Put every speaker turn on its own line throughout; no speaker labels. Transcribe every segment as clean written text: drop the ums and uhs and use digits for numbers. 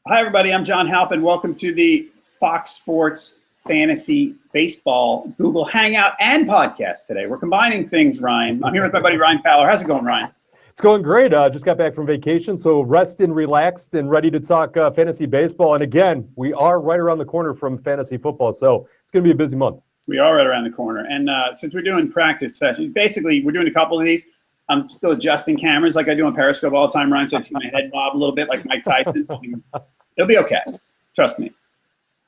Hi, everybody. I'm John Halpin. Welcome to the Fox Sports Fantasy Baseball Google Hangout and podcast today. We're combining things, Ryan. I'm here with my buddy Halpin Fowler. How's it going, Ryan?
It's going great. Just got back from vacation, so rested, relaxed, and ready to talk fantasy baseball. And again, we are right around the corner from fantasy football, so it's going to be a busy month.
We are right around the corner. And since we're doing practice sessions, basically we're doing a couple of these. I'm still adjusting cameras like I do on Periscope all the time, Ryan, so I see my head bob a little bit like Mike Tyson. It'll be okay. Trust me.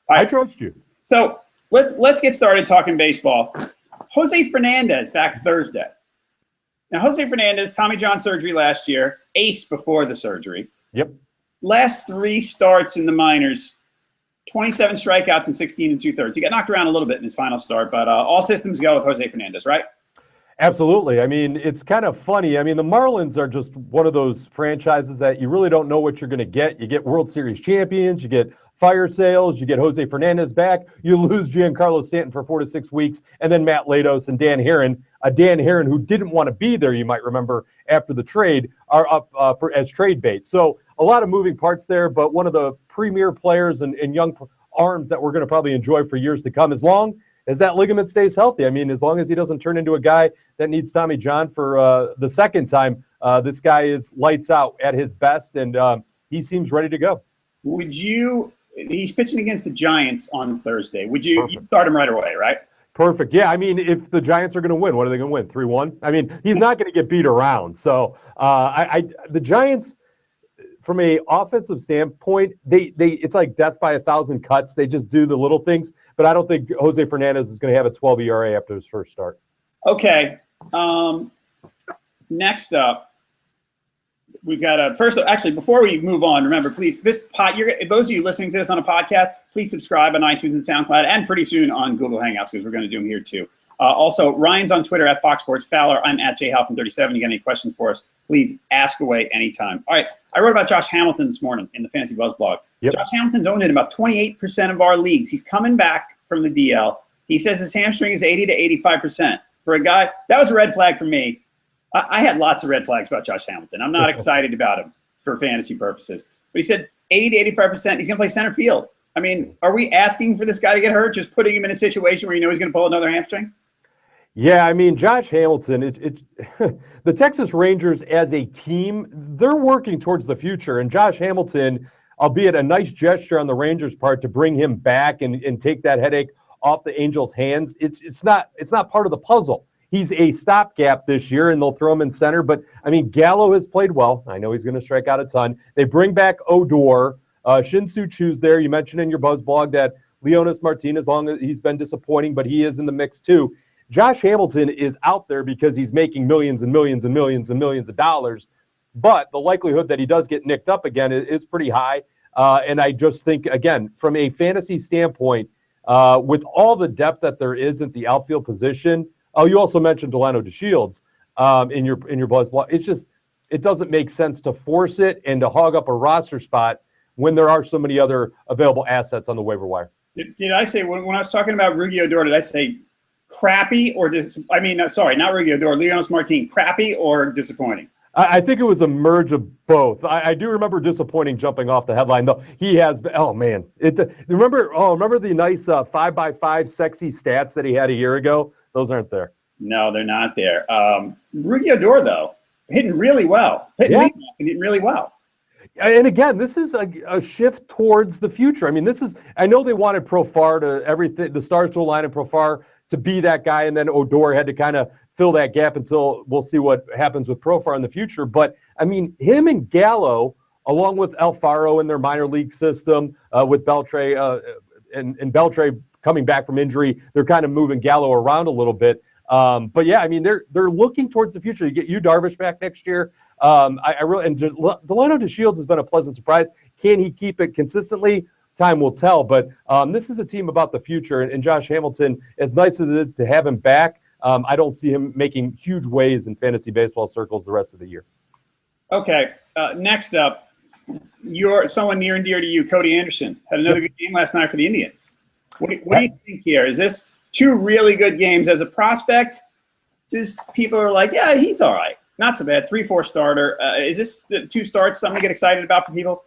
All right. I trust you.
So let's get started talking baseball. Jose Fernandez back Thursday. Now, Jose Fernandez, Tommy John surgery last year, ace before the surgery.
Yep.
Last 3 starts in the minors, 27 strikeouts and 16 2/3. He got knocked around a little bit in his final start, but all systems go with Jose Fernandez, right?
Absolutely. I mean, it's kind of funny. I mean, the Marlins are just one of those franchises that you really don't know what you're going to get. You get World Series champions, you get fire sales, you get Jose Fernandez back, you lose Giancarlo Stanton for 4 to 6 weeks, and then Matt Latos and Dan Herron. Dan Herron, who didn't want to be there, you might remember, after the trade, are up as trade bait. So a lot of moving parts there, but one of the premier players and young arms that we're going to probably enjoy for years to come, as long as that ligament stays healthy. I mean, as long as he doesn't turn into a guy that needs Tommy John for the second time, this guy is lights out at his best, and he seems ready to go.
He's pitching against the Giants on Thursday. You'd start him right away, right?
Perfect. Yeah, I mean, if the Giants are going to win, what are they going to win? 3-1? I mean, he's not going to get beat around. So the Giants, from a offensive standpoint, they it's like death by 1,000 cuts. They just do the little things, but I don't think Jose Fernandez is going to have a 12 ERA after his first start.
Okay. Next up, we've got before we move on, remember, please, those of you listening to this on a podcast, please subscribe on iTunes and SoundCloud, and pretty soon on Google Hangouts, because we're going to do them here too. Also, Ryan's on Twitter at Fox Sports Fowler. I'm at jhalpin37. You got any questions for us, please ask away anytime. All right, I wrote about Josh Hamilton this morning in the Fantasy Buzz blog.
Yep.
Josh Hamilton's owned in about 28% of our leagues. He's coming back from the DL. He says his hamstring is 80 to 85%. For a guy, that was a red flag for me. I had lots of red flags about Josh Hamilton. I'm not excited about him for fantasy purposes. But he said 80 to 85%, he's going to play center field. I mean, are we asking for this guy to get hurt, just putting him in a situation where you know he's going to pull another hamstring?
Yeah, I mean, Josh Hamilton, the Texas Rangers as a team, they're working towards the future. And Josh Hamilton, albeit a nice gesture on the Rangers' part to bring him back and take that headache off the Angels' hands, it's not part of the puzzle. He's a stopgap this year, and they'll throw him in center. But, I mean, Gallo has played well. I know he's going to strike out a ton. They bring back Odor. Shin-Soo Choo's there. You mentioned in your Buzz blog that Leonis Martinez, long as he's been disappointing, but he is in the mix too. Josh Hamilton is out there because he's making millions and millions and millions and millions of dollars, but the likelihood that he does get nicked up again is pretty high. And I just think, again, from a fantasy standpoint, with all the depth that there is at the outfield position, you also mentioned Delano DeShields in your Buzz blog. It doesn't make sense to force it and to hog up a roster spot when there are so many other available assets on the waiver wire.
Did I say, when I was talking about Rugi Odor, did I say crappy or sorry, not Rugi Odor, Leonis Martin, crappy or disappointing?
I think it was a merge of both. I do remember disappointing jumping off the headline, though. He has, oh man, remember the nice 5x5 sexy stats that he had a year ago? Those aren't there.
No, they're not there. Rugi Odor, though, hitting really well. Hitting really well.
And again, this is a shift towards the future. I mean, I know they wanted Profar to everything, the stars to align in Profar to be that guy, and then Odor had to kind of fill that gap until we'll see what happens with Profar in the future. But, I mean, him and Gallo, along with Alfaro in their minor league system, with Beltre and Beltre coming back from injury, they're kind of moving Gallo around a little bit. But, yeah, I mean, they're looking towards the future. You get Darvish back next year. Delano DeShields has been a pleasant surprise. Can he keep it consistently? Time will tell. But this is a team about the future. And Josh Hamilton, as nice as it is to have him back, I don't see him making huge waves in fantasy baseball circles the rest of the year.
Okay. Next up, you're someone near and dear to you, Cody Anderson. Had another good game last night for the Indians. What do you think here? Is this 2 really good games as a prospect? Just people are like, yeah, he's all right. Not so bad. 3-4 starter. Is this 2 starts something to get excited about for people?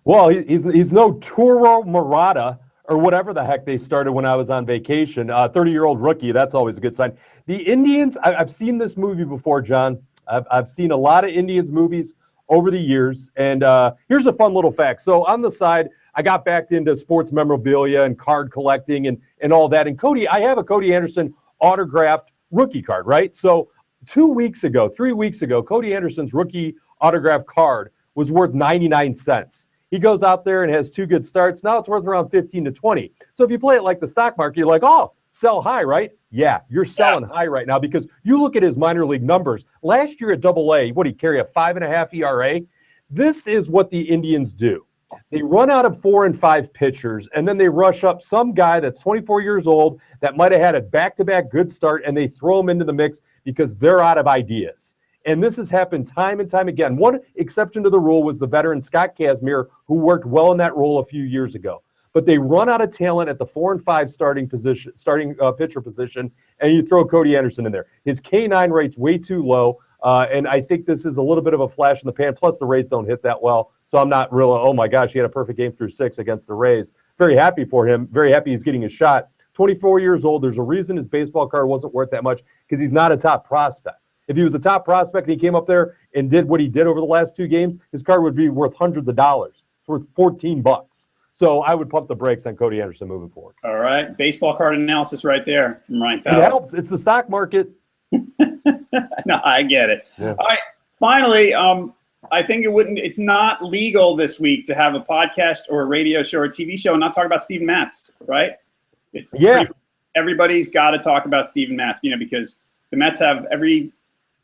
Well, he's no Turo Murata or whatever the heck they started when I was on vacation. 30-year-old rookie, that's always a good sign. The Indians, I've seen this movie before, John. I've seen a lot of Indians movies over the years, and here's a fun little fact. So on the side, I got back into sports memorabilia and card collecting and all that. And I have a Cody Anderson autographed rookie card, right? So 3 weeks ago, Cody Anderson's rookie autographed card was worth 99 cents. He goes out there and has 2 good starts. Now it's worth around 15 to 20. So if you play it like the stock market, you're like, oh, sell high, right? Yeah, you're selling high right now because you look at his minor league numbers. Last year at AA, what did he carry, a 5.5 ERA? This is what the Indians do. They run out of 4 and 5 pitchers, and then they rush up some guy that's 24 years old that might have had a back-to-back good start, and they throw him into the mix because they're out of ideas. And this has happened time and time again. One exception to the rule was the veteran Scott Kazmir, who worked well in that role a few years ago. But they run out of talent at the 4 and 5 starting pitcher position, and you throw Cody Anderson in there. His K9 rate's way too low, and I think this is a little bit of a flash in the pan. Plus, the Rays don't hit that well, so I'm not real. Oh my gosh, he had a perfect game through 6 against the Rays. Very happy for him. Very happy he's getting a shot. 24 years old. There's a reason his baseball card wasn't worth that much because he's not a top prospect. If he was a top prospect and he came up there and did what he did over the last 2 games, his card would be worth hundreds of dollars. It's worth $14. So I would pump the brakes on Cody Anderson moving forward.
All right. Baseball card analysis right there from Ryan Fowler.
It helps. It's the stock market.
No, I get it.
Yeah.
All right. Finally, I think it's not legal this week to have a podcast or a radio show or a TV show and not talk about Steven Matz, right? Everybody's got to talk about Steven Matz, because the Mets have every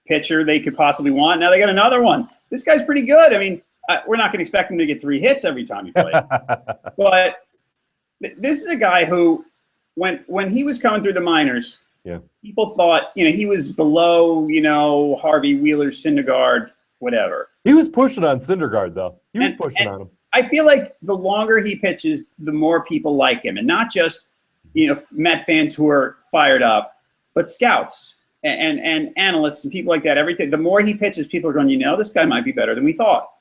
pitcher they could possibly want. Now they got another one. This guy's pretty good. I mean, we're not going to expect him to get 3 hits every time he plays. But this is a guy who, when he was coming through the minors, people thought, he was below, Harvey, Wheeler, Syndergaard, whatever.
He was pushing on Syndergaard, though. He was pushing on him.
I feel like the longer he pitches, the more people like him. And not just, Met fans who are fired up, but scouts and analysts and people like that. Everything. The more he pitches, people are going, this guy might be better than we thought.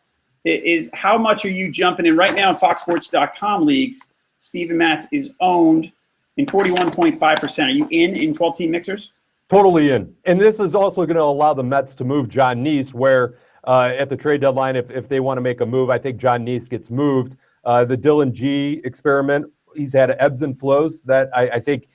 How much are you jumping in right now in FoxSports.com leagues? Steven Matz is owned in 41.5%. Are you in 12-team mixers?
Totally in. And this is also going to allow the Mets to move John Neese, where at the trade deadline, if they want to make a move, I think John Neese gets moved. The Dylan G experiment, he's had ebbs and flows that I think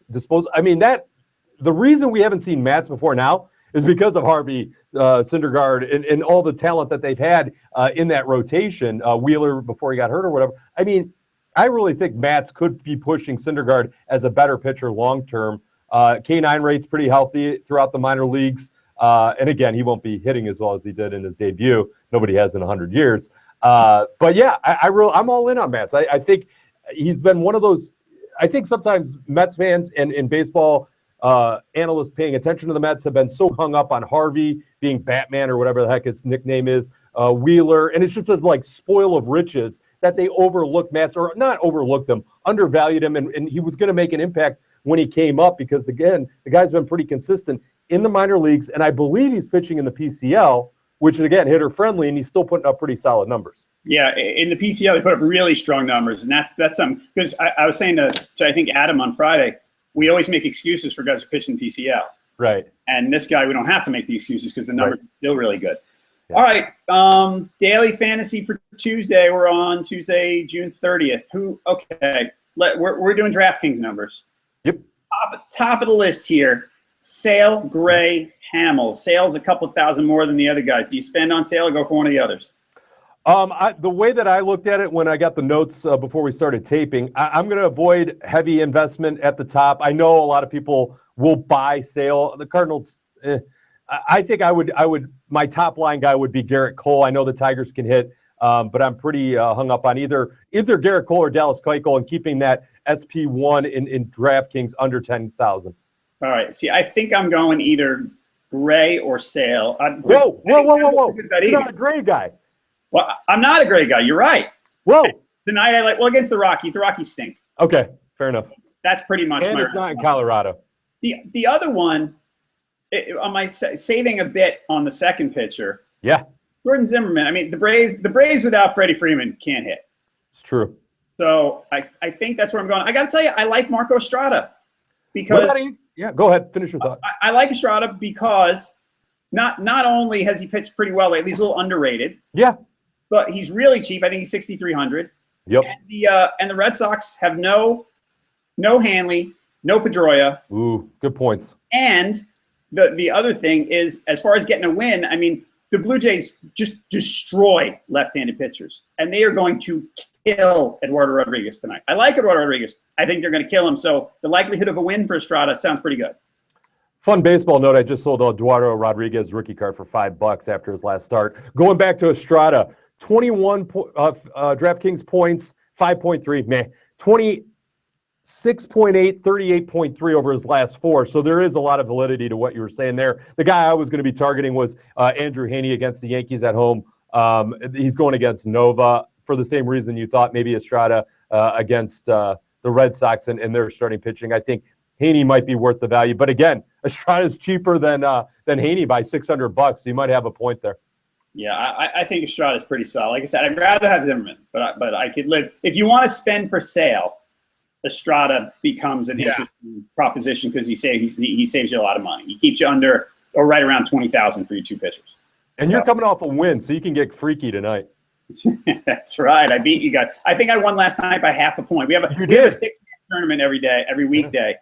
the reason we haven't seen Matz before now is because of Harvey, Syndergaard, and all the talent that they've had in that rotation. Wheeler before he got hurt or whatever. I mean, I really think Matz could be pushing Syndergaard as a better pitcher long-term. K9 rate's pretty healthy throughout the minor leagues. And again, he won't be hitting as well as he did in his debut. Nobody has in 100 years. But yeah, I'm all in on Matz. I think he's been one of those. I think sometimes Mets fans and baseball analysts paying attention to the Mets have been so hung up on Harvey being Batman or whatever the heck his nickname is, Wheeler, and it's just like spoil of riches that they overlooked Matz, or not overlooked him, undervalued him, and he was going to make an impact when he came up because, again, the guy's been pretty consistent in the minor leagues, and I believe he's pitching in the PCL, which is, again, hitter-friendly, and he's still putting up pretty solid numbers. Yeah,
in the PCL, they put up really strong numbers, and that's something. Because I was saying to I think Adam on Friday, we always make excuses for guys who pitch in PCL.
Right.
And this guy, we don't have to make the excuses because the numbers are still really good. Yeah. All right, daily fantasy for Tuesday. We're on Tuesday, June 30th. We're doing DraftKings numbers.
Yep.
Top of the list here, Sale, Gray, Hamill. Sale's a couple thousand more than the other guys. Do you spend on Sale or go for one of the others?
The way that I looked at it when I got the notes before we started taping, I'm going to avoid heavy investment at the top. I know a lot of people will buy Sale. The Cardinals, I think I would. My top line guy would be Garrett Cole. I know the Tigers can hit, but I'm pretty hung up on either Garrett Cole or Dallas Keuchel and keeping that SP1 in DraftKings under 10,000.
All right. See, I think I'm going either Gray or Sale.
Whoa! You're not a Gray guy.
Well, I'm not a Gray guy. You're right.
Whoa.
Tonight against the Rockies. The Rockies stink.
Okay, fair enough.
That's pretty much
and it's not in Colorado.
The other one, on my saving a bit on the second pitcher.
Yeah.
Jordan Zimmerman. I mean, the Braves without Freddie Freeman can't hit.
It's true.
So I think that's where I'm going. I got to tell you, I like Marco Estrada because
yeah, go ahead, finish your thought.
I like Estrada because not only has he pitched pretty well lately, he's a little underrated.
Yeah,
but he's really cheap. I think he's 6,300.
Yep.
And the Red Sox have no Hanley, no Pedroia.
Ooh, good points.
And the other thing is, as far as getting a win, I mean, the Blue Jays just destroy left-handed pitchers, and they are going to kill Eduardo Rodriguez tonight. I like Eduardo Rodriguez. I think they're going to kill him. So the likelihood of a win for Estrada sounds pretty good.
Fun baseball note, I just sold Eduardo Rodriguez rookie card for $5 after his last start. Going back to Estrada, 21 DraftKings points, 5.3, meh. 26.8, 38.3 over his last 4. So there is a lot of validity to what you were saying there. The guy I was going to be targeting was Andrew Heaney against the Yankees at home. He's going against Nova for the same reason you thought maybe Estrada against the Red Sox and their starting pitching. I think Heaney might be worth the value. But again, Estrada's cheaper than Heaney by $600, so you might have a point there.
Yeah, I think Estrada's pretty solid. Like I said, I'd rather have Zimmerman, but I could live. If you want to spend for sale, Estrada becomes an interesting proposition because he saves you a lot of money. He keeps you under or right around 20,000 for your 2 pitchers.
And you're coming off a win, so you can get freaky tonight.
That's right. I beat you guys. I think I won last night by half a point. We have a 6-man tournament every weekday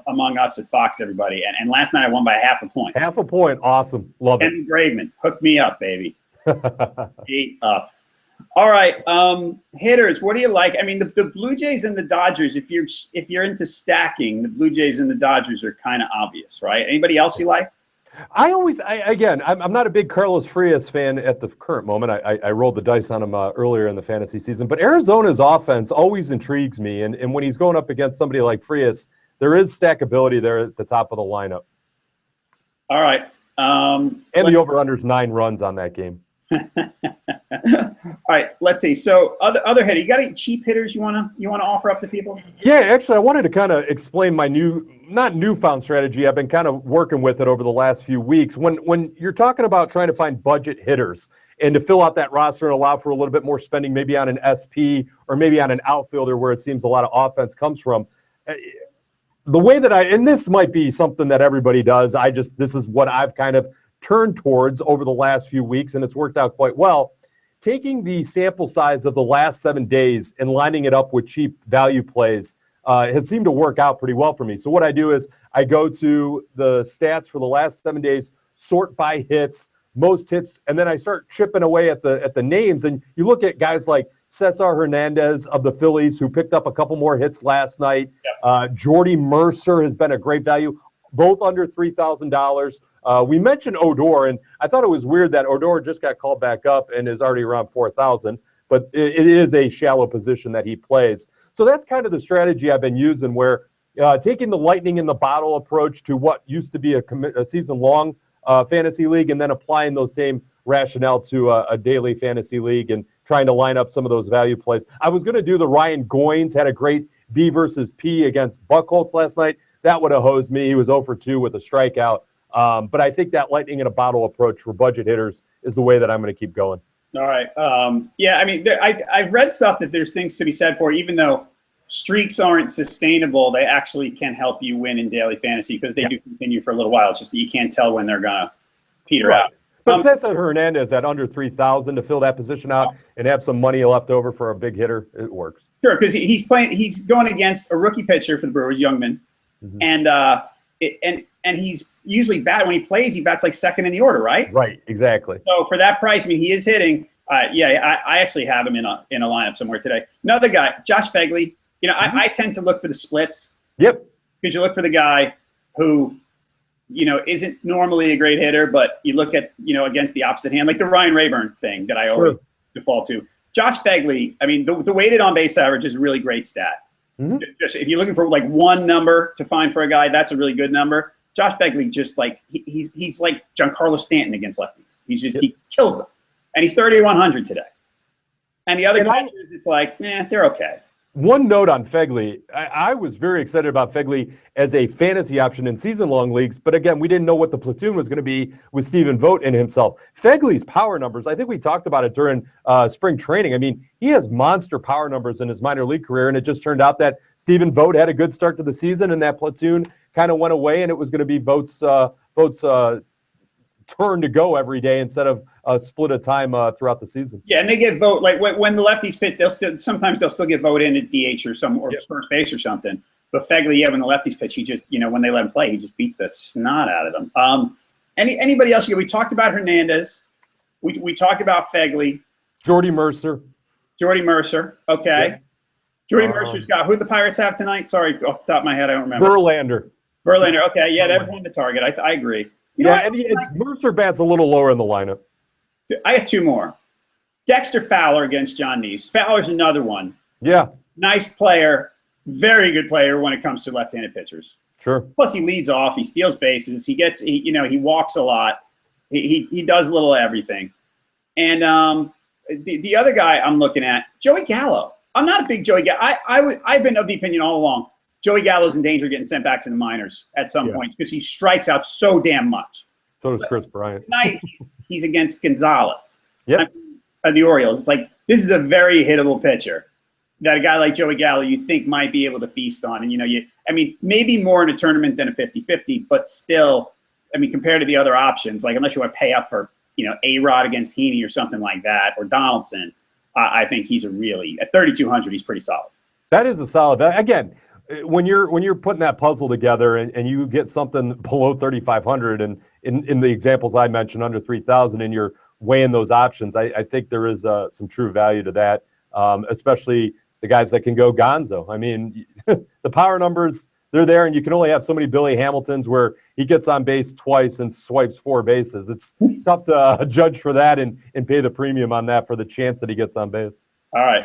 among us at Fox, everybody. And last night I won by half a point.
Half a point. Awesome. Love it.
Henry Graveman, hook me up, baby. 8 up. All right, hitters. What do you like? I mean, the Blue Jays and the Dodgers. If you're into stacking, the Blue Jays and the Dodgers are kind of obvious, right? Anybody else you like?
I'm not a big Carlos Frias fan at the current moment. I rolled the dice on him earlier in the fantasy season, but Arizona's offense always intrigues me, and when he's going up against somebody like Frias, there is stackability there at the top of the lineup.
All right,
and the over/under's 9 runs on that game.
All right, let's see. So other hitter, you got any cheap hitters you wanna offer up to people?
Yeah, actually, I wanted to kind of explain my not newfound strategy. I've been kind of working with it over the last few weeks. When you're talking about trying to find budget hitters and to fill out that roster and allow for a little bit more spending, maybe on an SP or maybe on an outfielder where it seems a lot of offense comes from. The way that and this might be something that everybody does. This is what I've kind of turned towards over the last few weeks, and it's worked out quite well. Taking the sample size of the last 7 days and lining it up with cheap value plays has seemed to work out pretty well for me. So what I do is I go to the stats for the last 7 days, sort by hits, most hits, and then I start chipping away at the names. And you look at guys like Cesar Hernandez of the Phillies, who picked up a couple more hits last night. Jordy Mercer has been a great value, both under $3,000. We mentioned Odor, and I thought it was weird that Odor just got called back up and is already around 4,000, but it is a shallow position that he plays. So that's kind of the strategy I've been using, where taking the lightning in the bottle approach to what used to be a season-long fantasy league, and then applying those same rationale to a daily fantasy league and trying to line up some of those value plays. I was going to do the Ryan Goins, had a great B versus P against Buchholz last night. That would have hosed me. He was 0 for 2 with a strikeout. But I think that lightning in a bottle approach for budget hitters is the way that I'm going to keep going.
All right. Yeah, I mean, I've read stuff that there's things to be said for, even though streaks aren't sustainable, they actually can help you win in daily fantasy because they do continue for a little while. It's just that you can't tell when they're going to peter out.
But Cesar Hernandez at under 3,000 to fill that position out and have some money left over for a big hitter, it works.
Sure, because he's going against a rookie pitcher for the Brewers, Youngman, and he's usually when he plays, he bats like second in the order, right?
Right, exactly.
So for that price, I mean, he is hitting. I actually have him in a lineup somewhere today. Another guy, Josh Fegley. You know, I tend to look for the splits.
Yep.
Because you look for the guy who, you know, isn't normally a great hitter, but you look at, you know, against the opposite hand, like the Ryan Rayburn thing that I always default to. Josh Fegley, I mean, the weighted on base average is a really great stat. Just, if you're looking for like one number to find for a guy, that's a really good number. Josh Fegley, just like he's like Giancarlo Stanton against lefties. He kills them, and he's 3,100 today. And the other catchers, it's like, they're okay.
One note on Fegley. I was very excited about Fegley as a fantasy option in season-long leagues, but again, we didn't know what the platoon was going to be with Stephen Vogt and himself. Fegley's power numbers, I think we talked about it during spring training. I mean, he has monster power numbers in his minor league career, and it just turned out that Stephen Vogt had a good start to the season, and that platoon kind of went away, and it was going to be Vogt's turn to go every day instead of a split of time throughout the season.
Yeah, and they get Vogt, like when the lefties pitch, sometimes they'll still get Vogt in at DH or first base or something. But Fegley, when the lefties pitch, he just, when they let him play, he just beats the snot out of them. Anybody else? We talked about Hernandez. We talked about Fegley.
Jordy Mercer.
Okay. Yeah. Jordy Mercer's got, who the Pirates have tonight? Sorry, off the top of my head, I don't remember.
Verlander.
Okay. Yeah, that's one to target. I agree.
Mercer bats a little lower in the lineup.
I got two more. Dexter Fowler against John Neese. Fowler's another one.
Yeah.
Nice player. Very good player when it comes to left-handed pitchers.
Sure.
Plus, he leads off. He steals bases. He walks a lot. He does a little of everything. And the other guy I'm looking at, Joey Gallo. I'm not a big Joey Gallo. I've been of the opinion all along, Joey Gallo's in danger of getting sent back to the minors at some point because he strikes out so damn much.
So does Chris Bryant.
Tonight, he's against Gonzalez.
Yep.
The Orioles. It's like, this is a very hittable pitcher that a guy like Joey Gallo you think might be able to feast on. And, maybe more in a tournament than a 50-50, but still, compared to the other options, like unless you want to pay up for, A-Rod against Heaney or something like that, or Donaldson, I think he's at 3,200, he's pretty solid.
That is a solid. Again, when you're putting that puzzle together and you get something below 3,500 and in the examples I mentioned under 3,000 and you're weighing those options, I think there is some true value to that, especially the guys that can go gonzo. The power numbers, they're there, and you can only have so many Billy Hamiltons where he gets on base twice and swipes 4 bases. It's tough to judge for that and pay the premium on that for the chance that he gets on base.
All right.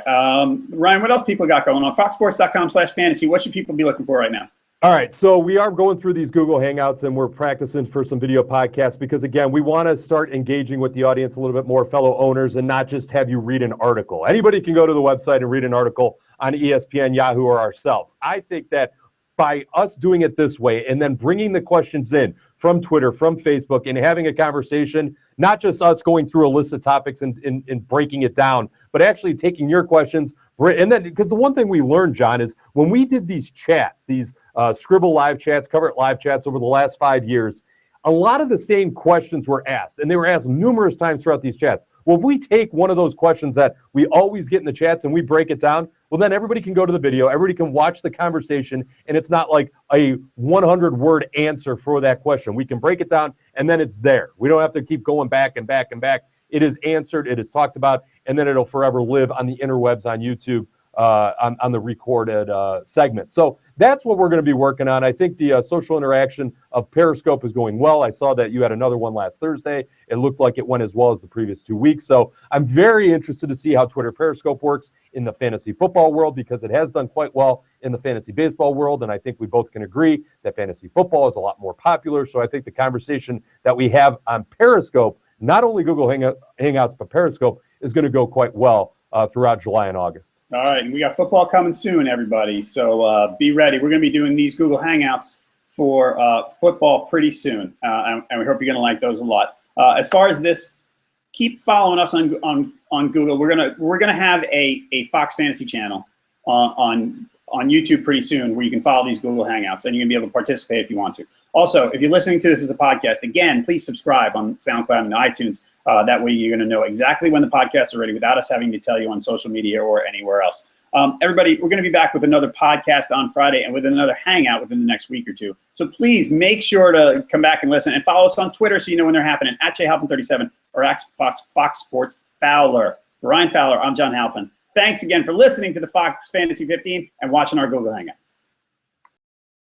Ryan, what else people got going on? FoxSports.com/fantasy. What should people be looking for right now?
All right. So we are going through these Google Hangouts, and we're practicing for some video podcasts because, again, we want to start engaging with the audience a little bit more, fellow owners, and not just have you read an article. Anybody can go to the website and read an article on ESPN, Yahoo, or ourselves. I think that by us doing it this way and then bringing the questions in from Twitter, from Facebook, and having a conversation, not just us going through a list of topics and breaking it down, but actually taking your questions. And then, because the one thing we learned, John, is when we did these chats, these Scribble live chats, Cover It live chats over the last 5 years, a lot of the same questions were asked, and they were asked numerous times throughout these chats. Well, if we take one of those questions that we always get in the chats and we break it down, well, then everybody can go to the video, everybody can watch the conversation, and it's not like a 100-word answer for that question. We can break it down, and then it's there. We don't have to keep going back and back and back. It is answered, it is talked about, and then it'll forever live on the interwebs on YouTube on the recorded segment. So that's what we're going to be working on. I think the social interaction of Periscope is going well. I saw that you had another one last Thursday. It looked like it went as well as the previous 2 weeks. So I'm very interested to see how Twitter Periscope works in the fantasy football world, because it has done quite well in the fantasy baseball world. And I think we both can agree that fantasy football is a lot more popular. So I think the conversation that we have on Periscope, not only Google Hangouts, but Periscope, is going to go quite well throughout July and August.
All right, and we got football coming soon, everybody. So be ready. We're going to be doing these Google Hangouts for football pretty soon, and we hope you're going to like those a lot. As far as this, keep following us on Google. We're gonna have a Fox Fantasy channel on YouTube pretty soon, where you can follow these Google Hangouts, and you're gonna be able to participate if you want to. Also, if you're listening to this as a podcast, again, please subscribe on SoundCloud and iTunes. That way you're going to know exactly when the podcasts are ready without us having to tell you on social media or anywhere else. Everybody, we're going to be back with another podcast on Friday and with another Hangout within the next week or two. So please make sure to come back and listen, and follow us on Twitter so you know when they're happening, at Halpin37 or at Fox Sports Fowler. For Ryan Fowler, I'm John Halpin. Thanks again for listening to the Fox Fantasy 15 and watching our Google Hangout.